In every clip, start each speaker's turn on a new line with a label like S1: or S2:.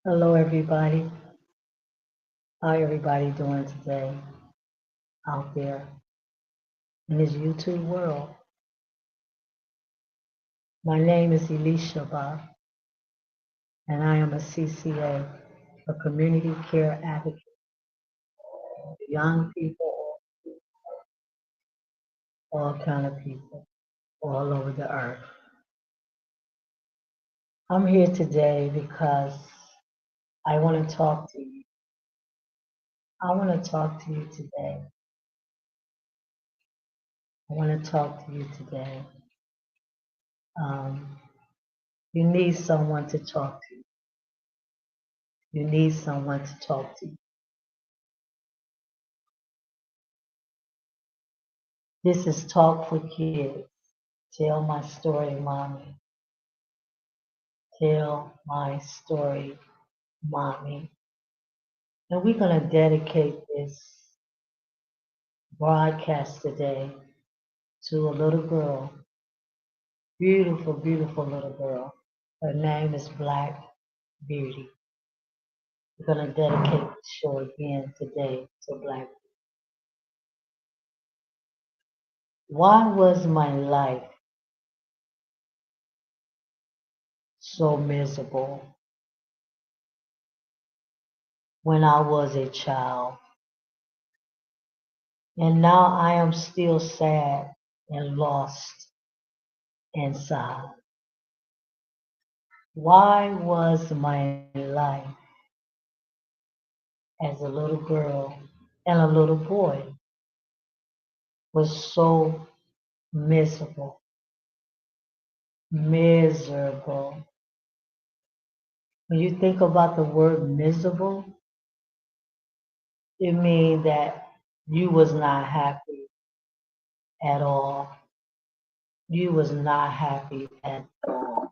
S1: Hello, everybody. How everybody doing today out there in this YouTube world? My name is Elisha Ba, and I am a CCA, a community care advocate for young people, all kind of people, all over the earth. I'm here today because I want to talk to you. I want to talk to you today. I want to talk to you today. Um, you need someone to talk to. You need someone to talk to. This is Talk for Kids. Tell my story, mommy. Tell my story, mommy. And we're going to dedicate this broadcast today to a little girl, beautiful, beautiful little girl. Her name is Black Beauty. We're going to dedicate the show again today to Black. Why was my life so miserable when I was a child? And now I am still sad and lost inside. Why was my life as a little girl and a little boy was so miserable? Miserable. When you think about the word miserable, it means that you was not happy at all. You was not happy at all.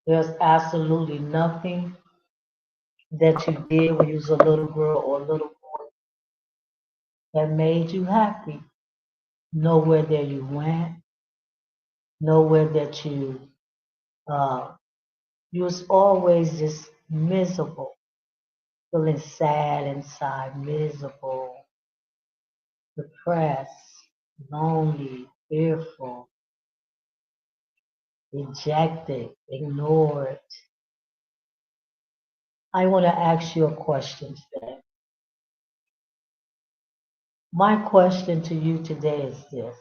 S1: There's absolutely nothing that you did when you was a little girl or a little boy that made you happy. Nowhere that you went, nowhere that uh, you was always just miserable, feeling sad inside, miserable, depressed, lonely, fearful, rejected, ignored. I want to ask you a question today. My question to you today is this.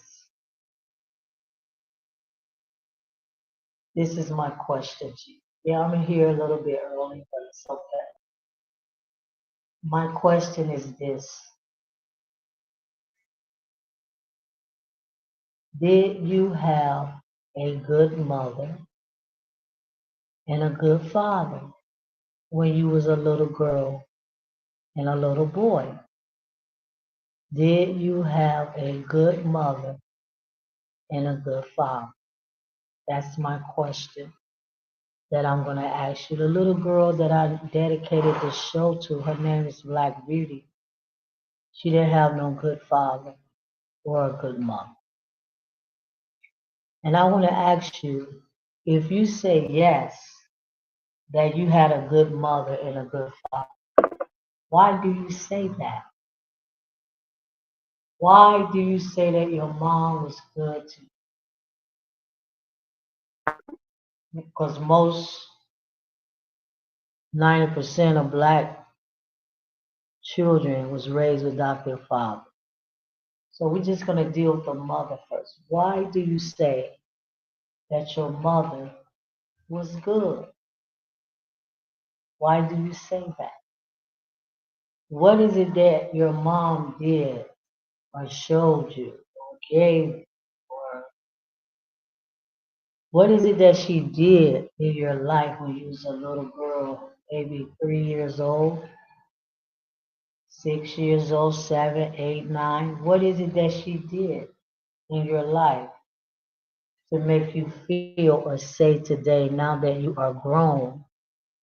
S1: This is my question to you. Yeah, I'm here a little bit early, but it's okay. My question is this. Did you have a good mother and a good father when you was a little girl and a little boy? Did you have a good mother and a good father? That's my question that I'm going to ask you. The little girl that I dedicated this show to, her name is Black Beauty. She didn't have no good father or a good mother. And I want to ask you, if you say yes, that you had a good mother and a good father, why do you say that? Why do you say that your mom was good to you? Because most 90% of black children was raised without their father. So we're just going to deal with the mother first. Why do you say that your mother was good? Why do you say that? What is it that your mom did or showed you or gave you? Or what is it that she did in your life when you was a little girl, maybe 3 years old, 6 years old, 7, 8, 9? What is it that she did in your life to make you feel or say today, now that you are grown,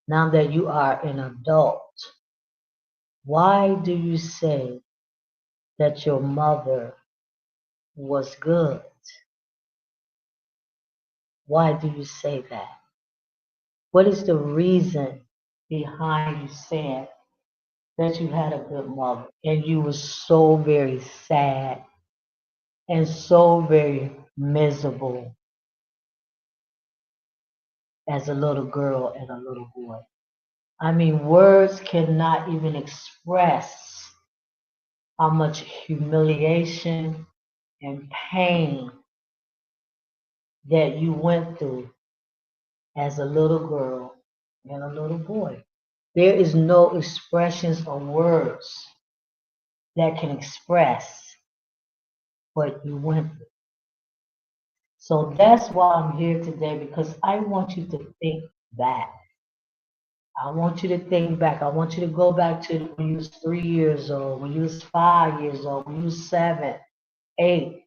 S1: now that you are an adult, why do you say that your mother was good? Why do you say that? What is the reason behind you saying that you had a good mother and you were so very sad and so very miserable as a little girl and a little boy? I mean, words cannot even express how much humiliation and pain that you went through as a little girl and a little boy. There is no expressions or words that can express what you went through. So that's why I'm here today, because I want you to think back. I want you to think back. I want you to go back to when you was 3 years old, when you was 5 years old, when you was 7, 8,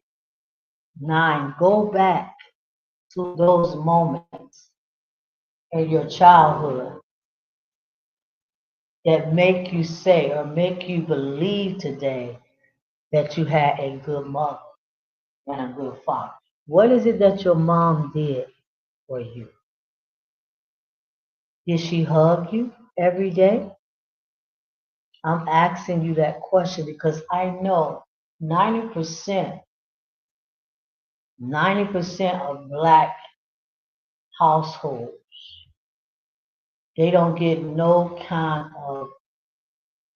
S1: 9. Go back to those moments in your childhood that make you say or make you believe today that you had a good mother and a good father. What is it that your mom did for you? Did she hug you every day? I'm asking you that question because I know 90%, 90% of black households, they don't get no kind of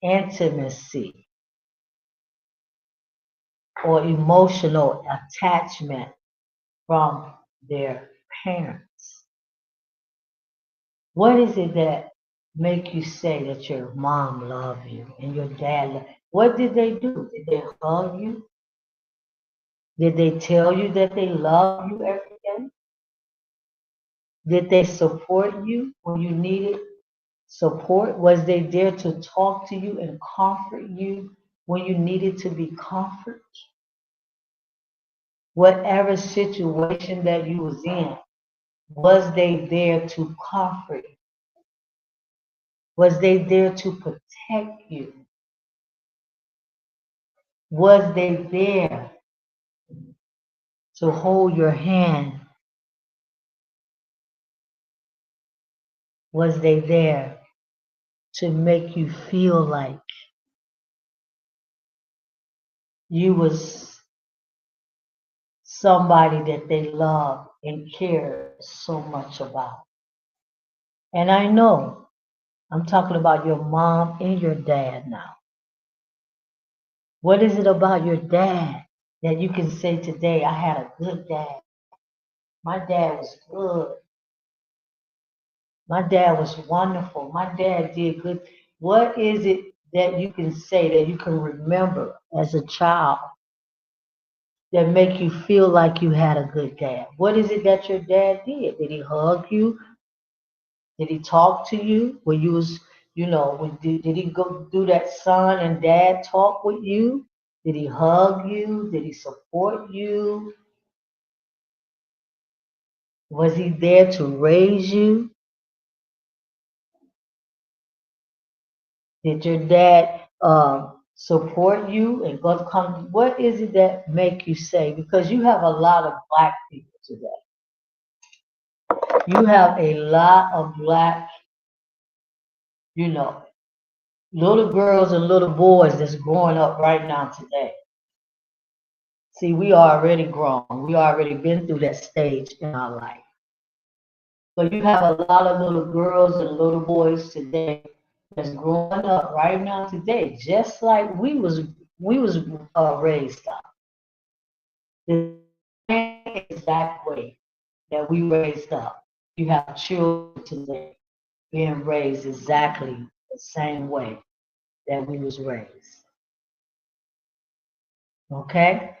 S1: intimacy or emotional attachment from their parents. What is it that make you say that your mom loved you and your dad loved you? What did they do? Did they hug you? Did they tell you that they love you every day? Did they support you when you needed support? Was they there to talk to you and comfort you when you needed to be comforted? Whatever situation that you was in, was they there to comfort you? Was they there to protect you? Was they there to hold your hand? Was they there to make you feel like you was somebody that they love and care so much about? And I know I'm talking about your mom and your dad now. What is it about your dad that you can say today, I had a good dad? My dad was good. My dad was wonderful. My dad did good. What is it that you can say that you can remember as a child that make you feel like you had a good dad? What is it that your dad did? Did he hug you? Did he talk to you when you was, did he go do that son and dad talk with you? Did he hug you? Did he support you? Was he there to raise you? Did your dad support you and go come? What is it that make you say? Because you have a lot of black people today. You have a lot of black, you know, little girls and little boys that's growing up right now today. See, we already grown. We already been through that stage in our life. But you have a lot of little girls and little boys today that's growing up right now today, just like we was raised up. The same exact way that we raised up. You have children today being raised exactly the same way that we was raised. Okay?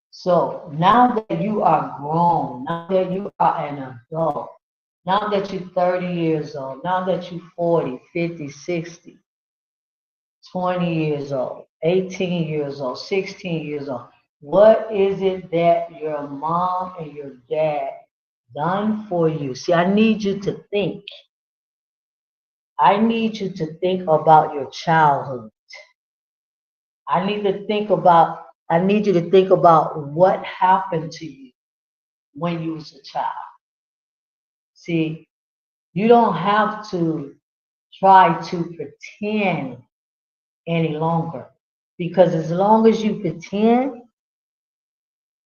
S1: So now that you are grown, now that you are an adult, now that you're 30 years old, now that you're 40, 50, 60, 20 years old, 18 years old, 16 years old, what is it that your mom and your dad done for you? See, I need you to think. I need you to think about your childhood. I need you to think about what happened to you when you was a child. See, you don't have to try to pretend any longer. Because as long as you pretend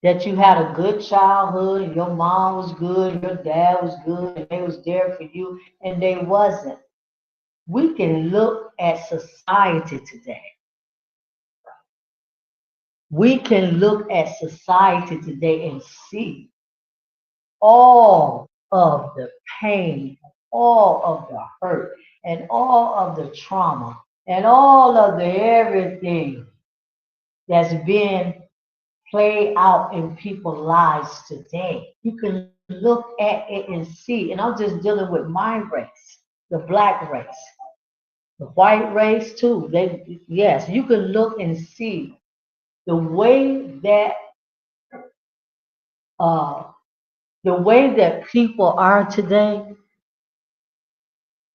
S1: that you had a good childhood and your mom was good, your dad was good, and they was there for you, and they wasn't, we can look at society today. We can look at society today and see all of the pain, all of the hurt, and all of the trauma, and all of the everything that's been played out in people's lives today. You can look at it and see, and I'm just dealing with my race, the black race, the white race too. They, yes, you can look and see the way that uh, the way that people are today.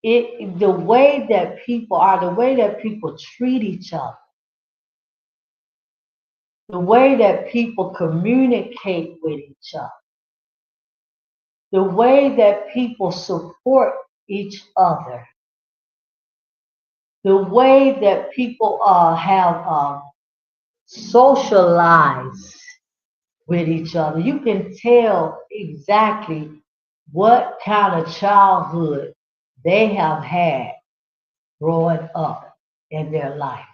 S1: The way that people are, the way that people treat each other, the way that people communicate with each other, the way that people support each other, the way that people have socialized with each other. You can tell exactly what kind of childhood they have had growing up in their life.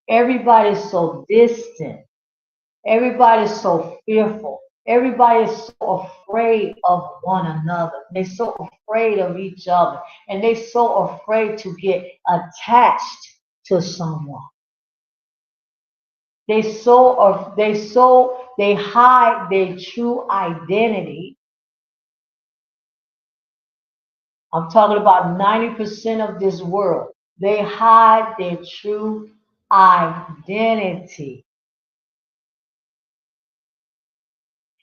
S1: Everybody's so distant. Everybody's so fearful. Everybody's so afraid of one another. They're so afraid of each other. And they're so afraid to get attached to someone. They hide their true identity. I'm talking about 90% of this world. They hide their true identity.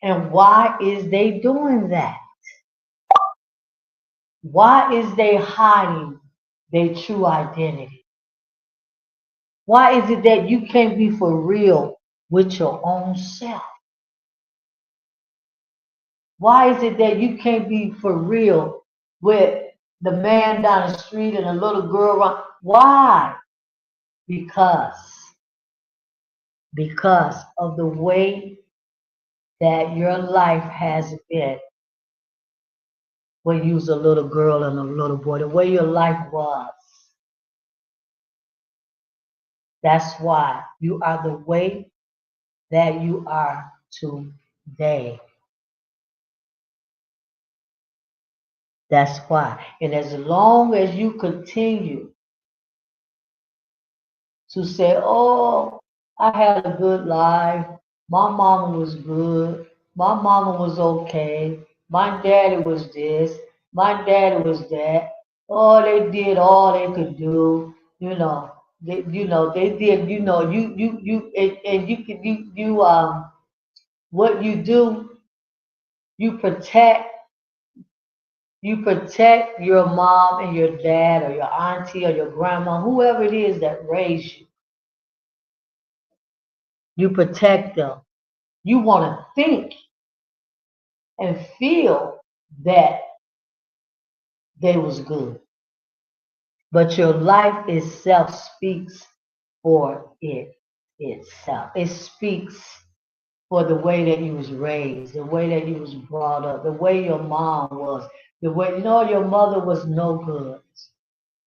S1: And why is they doing that? Why is they hiding their true identity? Why is it that you can't be for real with your own self? Why is it that you can't be for real with the man down the street and the little girl around? Why? Because because of the way that your life has been when you was a little girl and a little boy, the way your life was. That's why you are the way that you are today. That's why. And as long as you continue to say, oh, I had a good life, my mama was good, my mama was okay, my daddy was this, my daddy was that, oh, they did all they could do, they did, and you can, what you do, you protect You protect your mom and your dad or your auntie or your grandma, whoever it is that raised you. You protect them. You want to think and feel that they was good. But your life itself speaks for itself. It speaks for the way that you was raised, the way that you was brought up, the way your mom was, the way your mother was no good.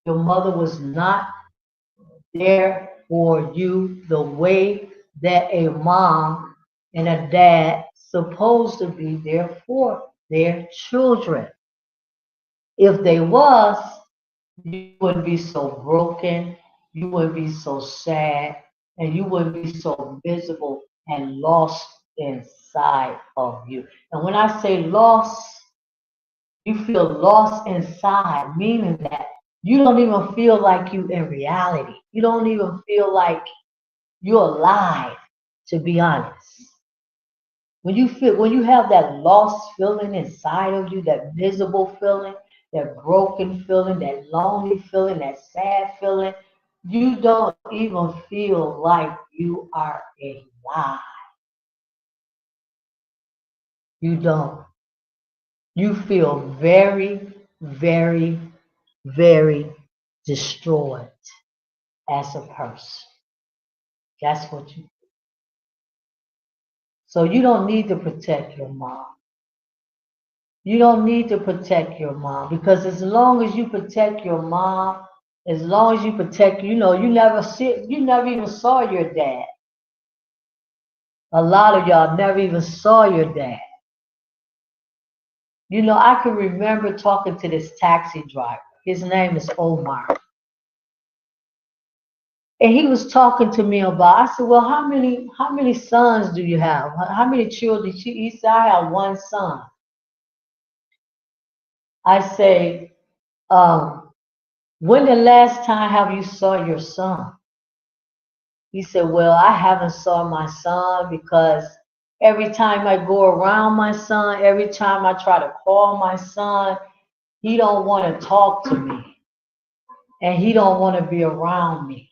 S1: Your mother was not there for you the way that a mom and a dad supposed to be there for their children. If they was, you wouldn't be so broken, you wouldn't be so sad, and you wouldn't be so miserable and lost inside of you. And when I say lost, you feel lost inside, meaning that you don't even feel like you in reality. You don't even feel like you're alive, to be honest. When you have that lost feeling inside of you, that miserable feeling, that broken feeling, that lonely feeling, that sad feeling, you don't even feel like you are alive. You don't. You feel very, very, very destroyed as a person. That's what you. So you don't need to protect your mom. You don't need to protect your mom because as long as you protect your mom, as long as you protect, you never even saw your dad. A lot of y'all never even saw your dad. I can remember talking to this taxi driver. His name is Omar. And he was talking to me about, I said, well, how many sons do you have? How many children? He said, I have one son. I say, when the last time have you saw your son? He said, well, I haven't saw my son because every time I go around my son, every time I try to call my son, he don't want to talk to me and he don't want to be around me.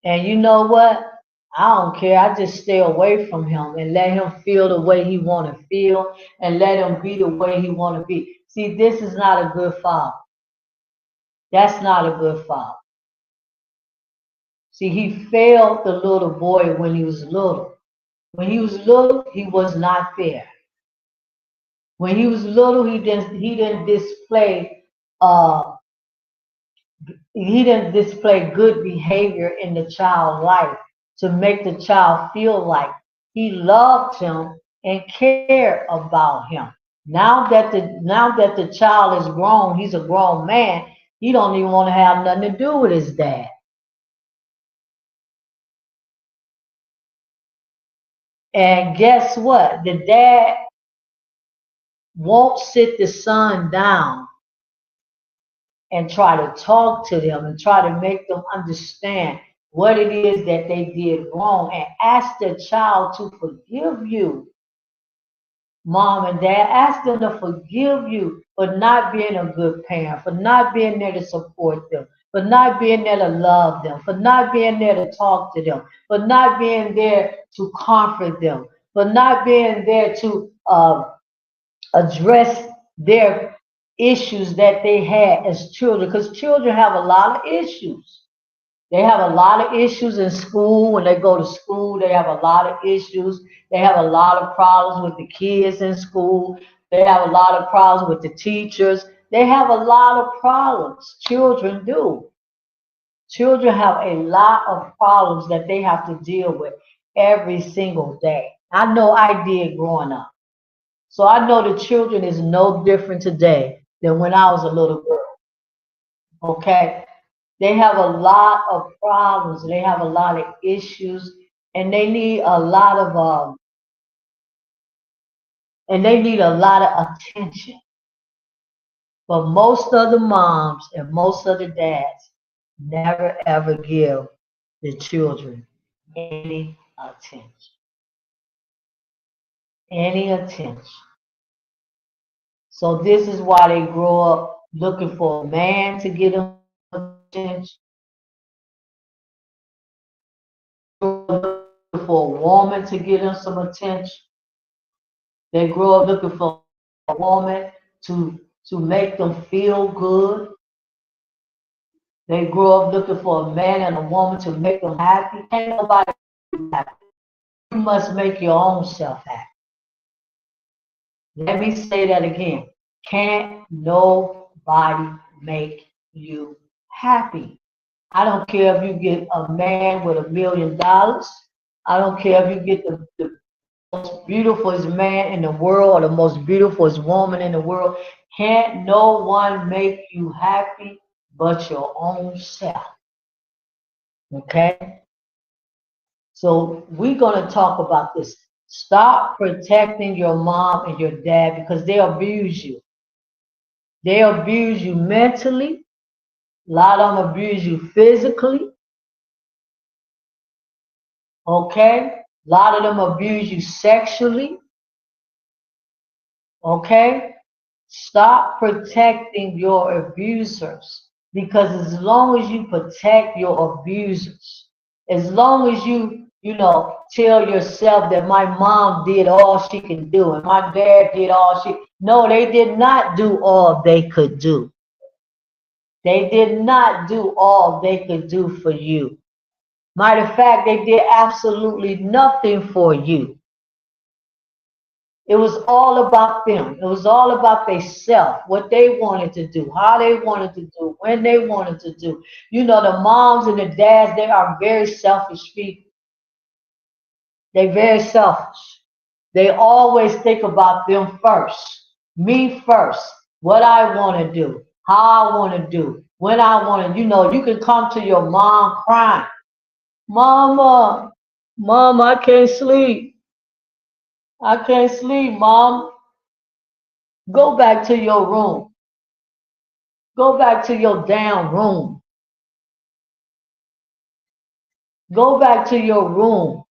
S1: And you know what? I don't care. I just stay away from him and let him feel the way he want to feel and let him be the way he want to be. See, this is not a good father. That's not a good father. See, he failed the little boy when he was little. When he was little, he was not fair. When he was little, he didn't display uh good behavior in the child's life to make the child feel like he loved him and cared about him. Now that the child is grown, he's a grown man, he don't even want to have nothing to do with his dad. And guess what? The dad won't sit the son down and try to talk to them and try to make them understand what it is that they did wrong and ask the child to forgive you. Mom and dad, ask them to forgive you for not being a good parent, for not being there to support them, for not being there to love them, for not being there to talk to them, for not being there to comfort them, for not being there to address their issues that they had as children, because children have a lot of issues. They have a lot of issues in school. When they go to school, they have a lot of issues. They have a lot of problems with the kids in school. They have a lot of problems with the teachers. They have a lot of problems. Children do. Children have a lot of problems that they have to deal with every single day. I know I did growing up. So I know the children is no different today than when I was a little girl. Okay? They have a lot of problems. They have a lot of issues, and they need a lot of attention. But most of the moms and most of the dads never ever give the children any attention. Any attention. So this is why they grow up looking for a man to get them attention, looking for a woman to get them some attention. They grow up looking for a woman to make them feel good. They grow up looking for a man and a woman to make them happy. Ain't nobody happy. You must make your own self happy. Let me say that again. Can't nobody make you happy. I don't care if you get a man with $1 million. I don't care if you get the most beautifulest man in the world or the most beautifulest woman in the world. Can't no one make you happy but your own self. Okay? So we're going to talk about this. Stop protecting your mom and your dad because they abuse you. They abuse you mentally. A lot of them abuse you physically. Okay? A lot of them abuse you sexually. Okay? Stop protecting your abusers because as long as you protect your abusers, as long as you tell yourself that my mom did all she can do and my dad did all she. No, they did not do all they could do. They did not do all they could do for you. Matter of fact, they did absolutely nothing for you. It was all about them. It was all about they self, what they wanted to do, how they wanted to do, when they wanted to do. The moms and the dads, they are very selfish people. They very selfish. They always think about them first. Me first. What I want to do, how I want to do, when I want to. You can come to your mom crying. Mama, Mom, I can't sleep. I can't sleep, Mom. Go back to your room. Go back to your damn room. Go back to your room.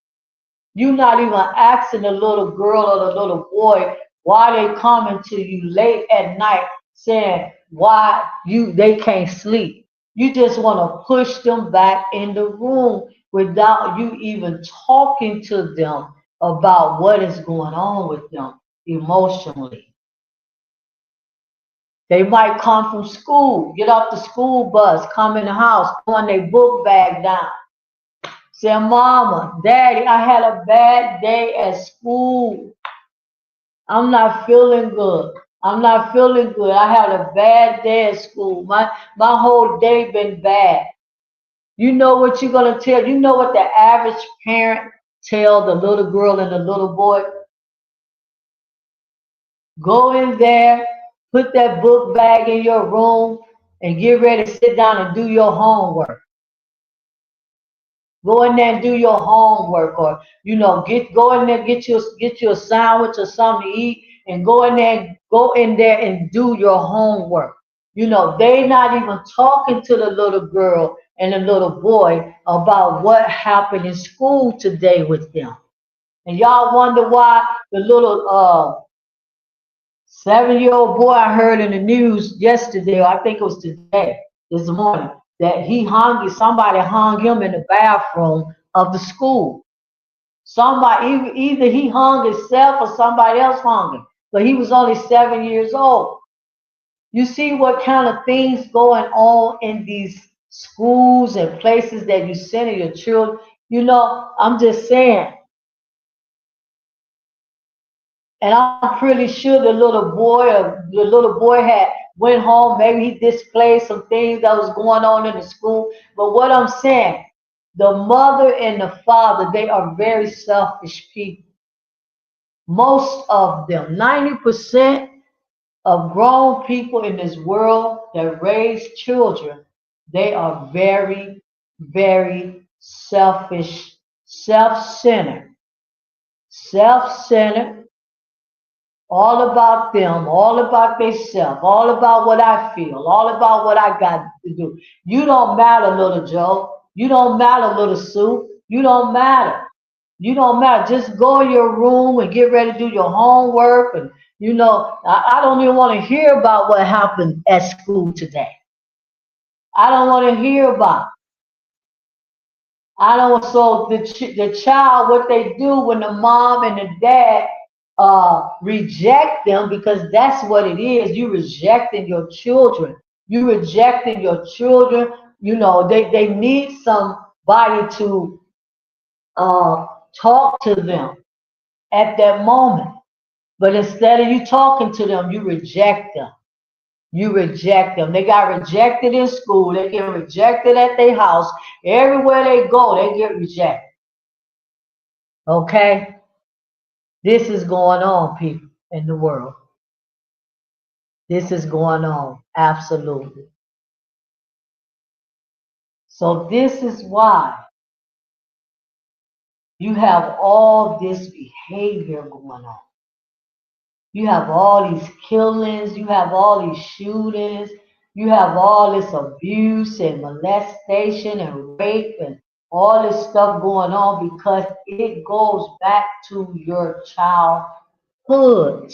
S1: You're not even asking the little girl or the little boy why they coming to you late at night saying why they can't sleep. You just want to push them back in the room without you even talking to them about what is going on with them emotionally. They might come from school, get off the school bus, come in the house, throwing their book bag down. Say, Mama, Daddy, I had a bad day at school. I'm not feeling good. I'm not feeling good. I had a bad day at school. My whole day been bad. You know what you're gonna tell? You know what the average parent tell the little girl and the little boy? Go in there, put that book bag in your room, and get ready to sit down and do your homework. Go in there and do your homework, or go in there, get you a sandwich or something to eat, and go in there and do your homework. They not even talking to the little girl and the little boy about what happened in school today with them. And y'all wonder why the little 7-year-old boy I heard in the news yesterday, or I think it was today, this morning, that somebody hung him in the bathroom of the school. Somebody, either he hung himself or somebody else hung him, but he was only 7 years old. You see what kind of things going on in these schools and places that you send your children. I'm just saying, and I'm pretty sure the little boy had went home. Maybe he displayed some things that was going on in the school. But what I'm saying, the mother and the father, they are very selfish people. Most of them, 90% of grown people in this world that raise children, they are very, very selfish, self-centered, self-centered, all about them, all about themselves, all about what I feel, all about what I got to do. You don't matter, little Joe. You don't matter, little Sue. You don't matter. You don't matter. Just go in your room and get ready to do your homework. And I don't even want to hear about what happened at school today. I don't want to hear about. I don't. So the child, what they do when the mom and the dad reject them, because that's what it is. You rejecting your children. You rejecting your children. They need somebody to talk to them at that moment. But instead of you talking to them, you reject them. You reject them. They got rejected in school. They get rejected at their house. Everywhere they go, they get rejected. Okay? This is going on, people, in the world. This is going on. Absolutely. So this is why you have all this behavior going on. You have all these killings, you have all these shootings, you have all this abuse and molestation and rape and all this stuff going on because it goes back to your childhood.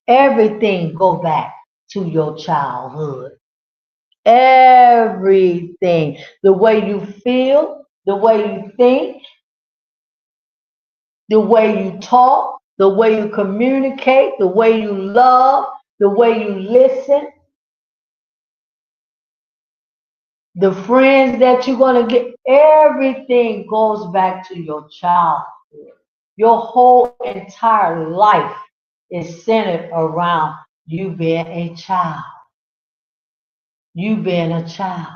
S1: Everything go back to your childhood. Everything. The way you feel, the way you think, the way you talk, the way you communicate, the way you love, the way you listen, the friends that you're going to get, everything goes back to your childhood. Your whole entire life is centered around you being a child. You being a child.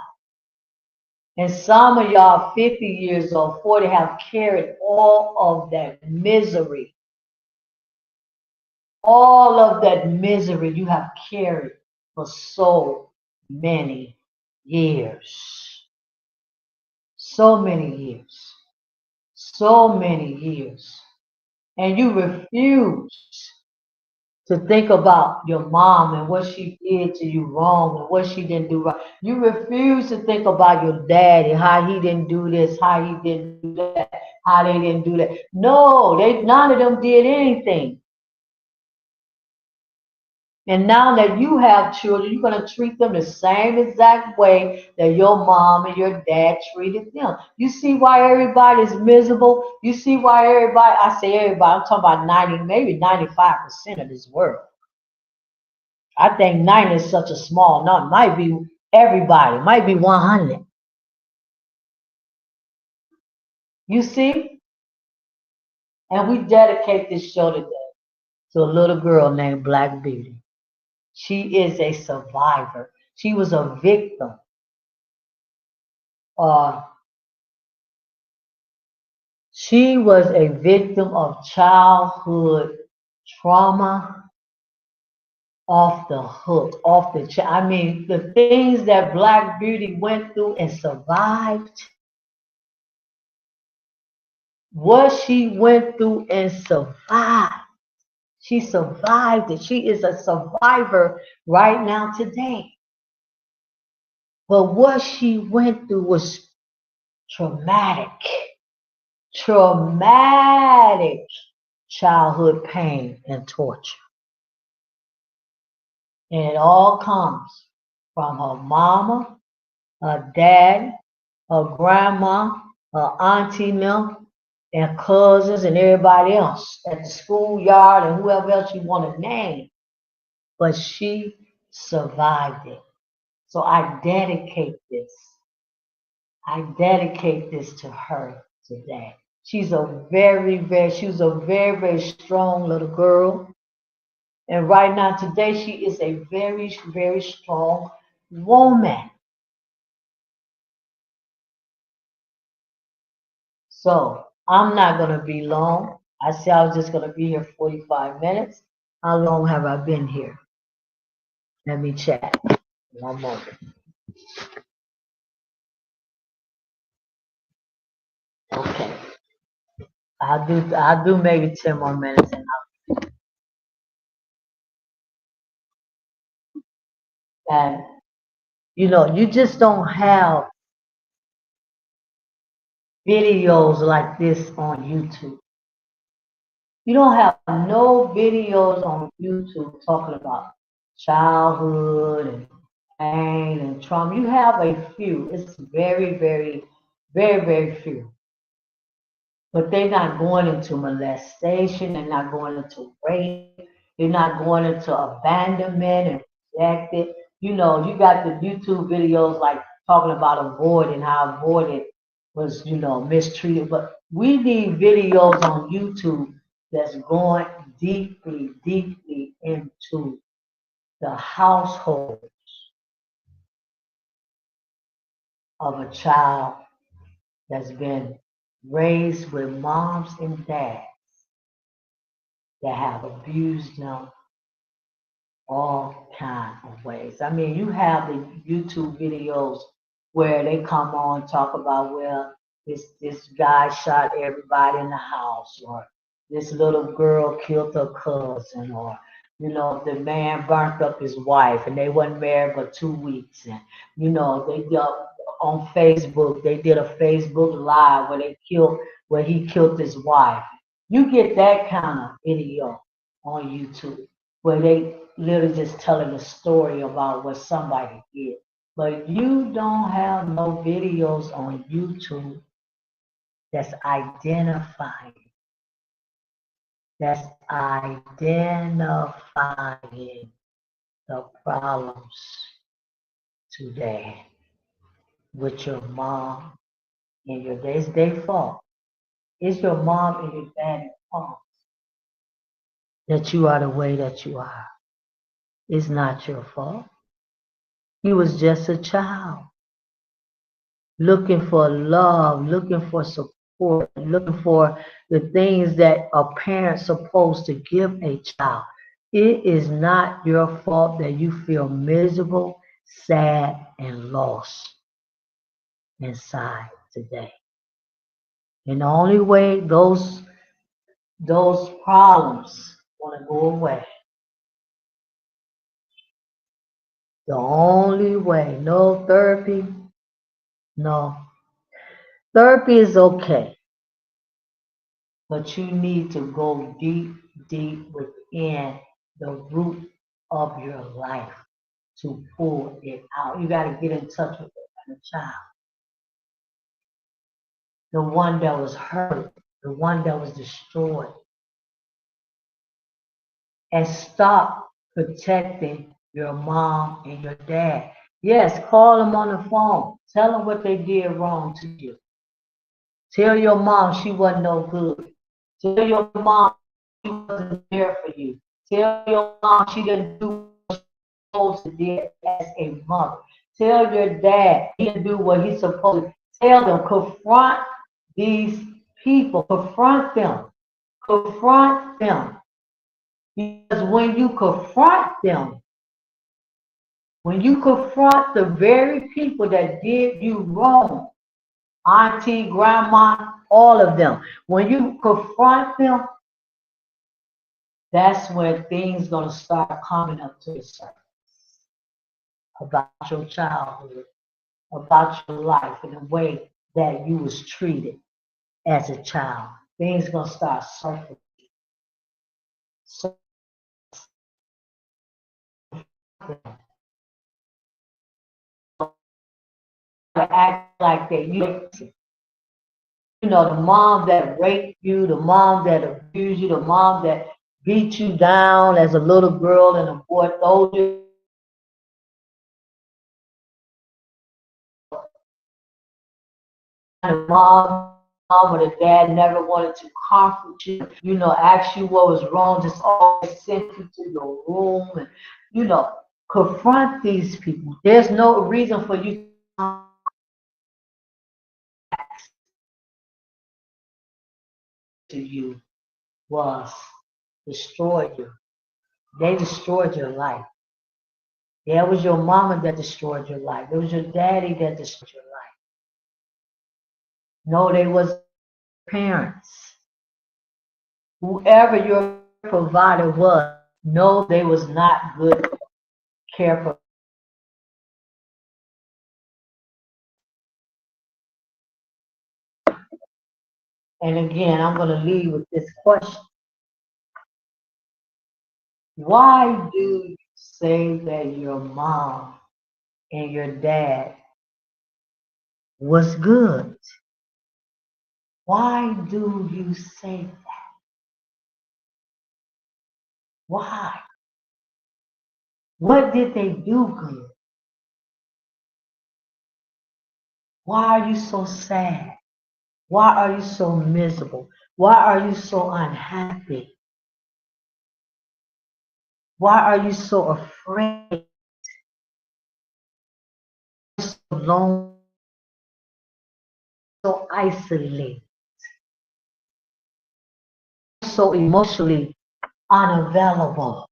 S1: And some of y'all 50 years old, 40 have carried all of that misery. All of that misery you have carried for so many years. So many years. So many years. And you refuse to think about your mom and what she did to you wrong and what she didn't do right. You refuse to think about your daddy, how he didn't do this, how he didn't do that, how they didn't do that. No, none of them did anything. And now that you have children, you're going to treat them the same exact way that your mom and your dad treated them. You see why everybody's miserable? You see why everybody, I say everybody, I'm talking about 90, maybe 95% of this world. I think 90 is such a small number. Might be everybody, might be 100. You see? And we dedicate this show today to a little girl named Black Beauty. She is a survivor. She was a victim. She was a victim of childhood trauma off the hook, off the I mean, the things that Black Beauty went through and survived. What she went through and survived. She survived it. She is a survivor right now today. But what she went through was traumatic. Traumatic childhood pain and torture. And it all comes from her mama, her dad, her grandma, her auntie, them, and cousins and everybody else at the schoolyard and whoever else you want to name. But she survived it. So I dedicate this. I dedicate this to her today. She was a very, very strong little girl. And right now, today, she is a very, very strong woman. So I'm not going to be long. I said I was just going to be here 45 minutes. How long have I been here? Let me check. One moment. Okay. I'll do maybe 10 more minutes. And you know, you just don't have videos like this on YouTube. You don't have no videos on YouTube talking about childhood and pain and trauma. You have a few. It's very few. But they're not going into molestation. They're not going into rape. They're not going into abandonment and rejected. You know, you got the YouTube videos like talking about avoiding, how avoided was, you know, mistreated. But we need videos on YouTube that's going deeply into the household of a child that's been raised with moms and dads that have abused them all kind of ways. I mean, you have the YouTube videos where they come on talk about, well, this guy shot everybody in the house, or this little girl killed her cousin, or you know, the man burnt up his wife and they wasn't married but 2 weeks, and you know, they did on Facebook, they did a Facebook live where he killed his wife. You get that kind of video on YouTube where they literally just telling a story about what somebody did. But you don't have no videos on YouTube that's identifying, that's identifying the problems today with your mom and your dad. It's their fault. It's your mom and your dad's fault that you are the way that you are. It's not your fault. You was just a child looking for love, looking for support, looking for the things that a parent's supposed to give a child. It is not your fault that you feel miserable, sad, and lost inside today. And the only way those problems want to go away, the only way, no therapy, no. Therapy is okay, but you need to go deep, deep within the root of your life to pull it out. You got to get in touch with the inner child, the one that was hurt, the one that was destroyed, and stop protecting your mom and your dad. Yes, call them on the phone. Tell them what they did wrong to you. Tell your mom she wasn't no good. Tell your mom she wasn't there for you. Tell your mom she didn't do what she was supposed to do as a mother. Tell your dad he didn't do what he's supposed to. Tell them, confront these people. Confront them. Confront them. Because when you confront them, when you confront the very people that did you wrong, auntie, grandma, all of them, when you confront them, that's when things gonna start coming up to the surface about your childhood, about your life, and the way that you was treated as a child. Things gonna start surfacing. So to act like that, you know, the mom that raped you, the mom that abused you, the mom that beat you down as a little girl and a boy, those the mom or the dad never wanted to comfort you, you know, ask you what was wrong, just always sent you to your room and, you know, confront these people. There's no reason for you to you was destroyed you. They destroyed your life. Yeah, it was your mama that destroyed your life. It was your daddy that destroyed your life. No, they was parents. Whoever your provider was, no, they was not good care for. And again, I'm going to leave with this question. Why do you say that your mom and your dad was good? Why do you say that? Why? What did they do good? Why are you so sad? Why are you so miserable? Why are you so unhappy? Why are you so afraid? So lonely, so isolated, so emotionally unavailable?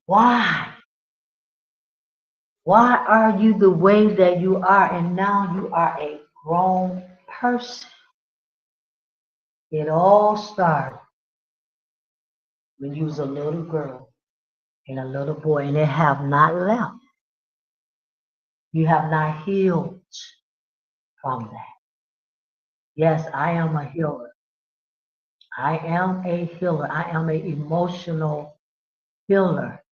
S1: Why? Why are you the way that you are and now you are a grown person? It all started when you was a little girl and a little boy and it have not left. You have not healed from that. Yes, I am a healer. I am a healer. I am an emotional healer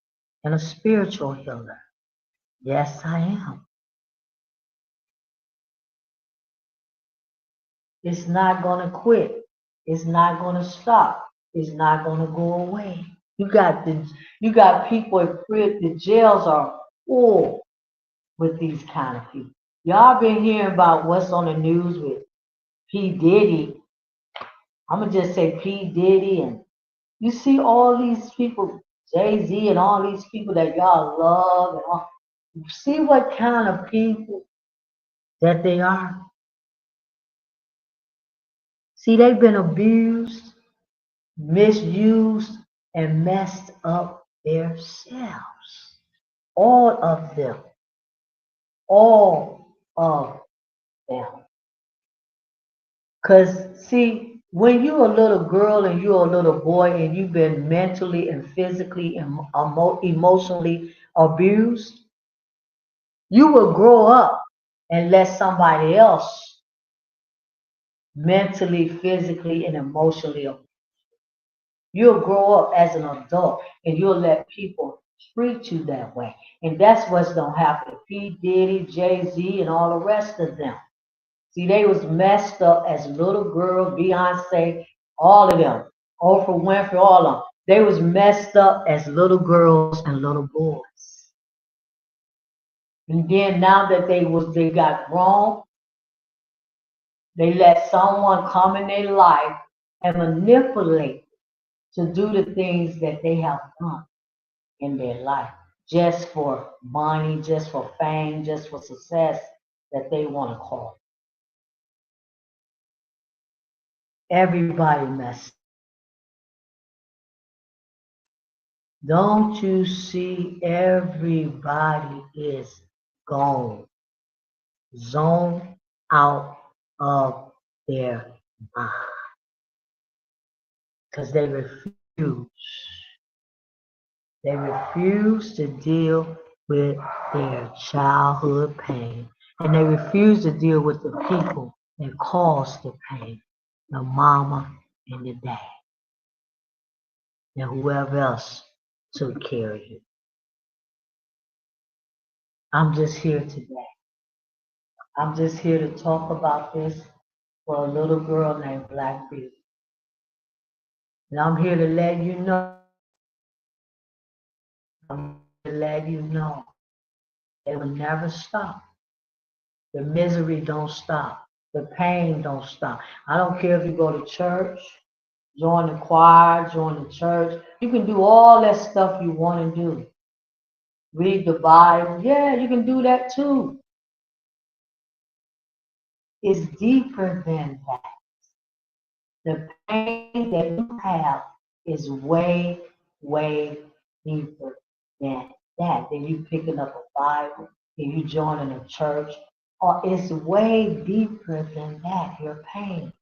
S1: and a spiritual healer. Yes, I am. It's not going to quit. It's not going to stop. It's not going to go away. You got people in prison. The jails are full with these kind of people. Y'all been hearing about what's on the news with P. Diddy. I'm gonna just say P. Diddy, and you see all these people, Jay-Z and all these people that y'all love and all. See what kind of people that they are. See, they've been abused, misused, and messed up themselves. All of them. All of them. Because, see, when you're a little girl and you're a little boy and you've been mentally and physically and emotionally abused, you will grow up and let somebody else mentally, physically, and emotionally abuse. You'll grow up as an adult and you'll let people treat you that way. And that's what's going to happen to P. Diddy, Jay-Z, and all the rest of them. See, they was messed up as little girls, Beyonce, all of them, Oprah Winfrey, all of them. They was messed up as little girls and little boys. And then now that they got grown, they let someone come in their life and manipulate to do the things that they have done in their life, just for money, just for fame, just for success that they want to call. Everybody messed. Don't you see everybody is gone, zoned out of their mind because they refuse. They refuse to deal with their childhood pain, and they refuse to deal with the people that caused the pain, the mama and the dad, and whoever else took care of you. I'm just here today. I'm just here to talk about this for a little girl named Black Beauty. And I'm here to let you know, it will never stop. The misery don't stop. The pain don't stop. I don't care if you go to church, join the choir, join the church. You can do all that stuff you want to do. Read the Bible. Yeah, you can do that too. It's deeper than that. The pain that you have is way, way deeper than that. Then you picking up a Bible, then you joining a church, or it's way deeper than that, your pain.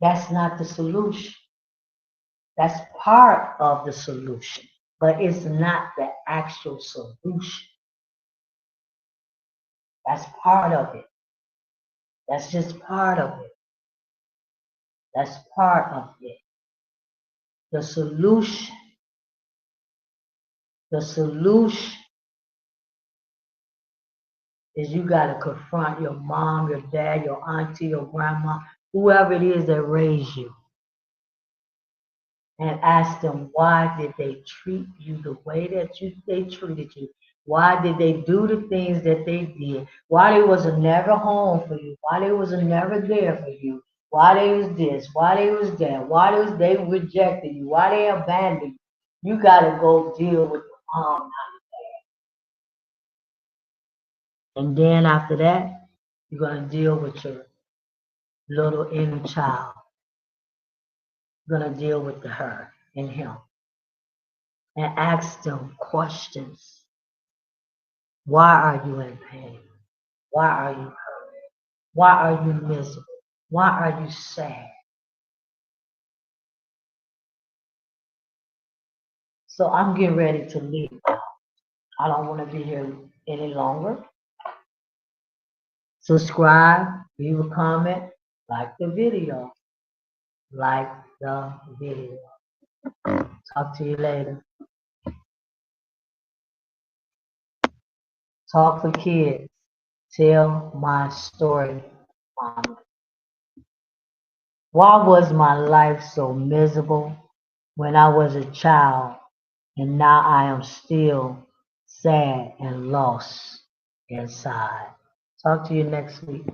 S1: That's not the solution. That's part of the solution, but it's not the actual solution. That's part of it. That's just part of it. That's part of it. The solution, the solution is you got to confront your mom, your dad, your auntie, your grandma, whoever it is that raised you, and ask them why did they treat you the way that they treated you? Why did they do the things that they did? Why they wasn't never home for you? Why they wasn't never there for you? Why they was this? Why they was that? Why they rejected you? Why they abandoned you? You got to go deal with the mom. And then after that, you're going to deal with your little inner child. You're going to deal with her and him and ask them questions. Why are you in pain? Why are you hurt? Why are you miserable? Why are you sad? So I'm getting ready to leave. I don't want to be here any longer. Subscribe, leave a comment, like the video. Like the video. Talk to you later. Talk for kids. Tell my story. Why was my life so miserable when I was a child, and now I am still sad and lost inside? Talk to you next week.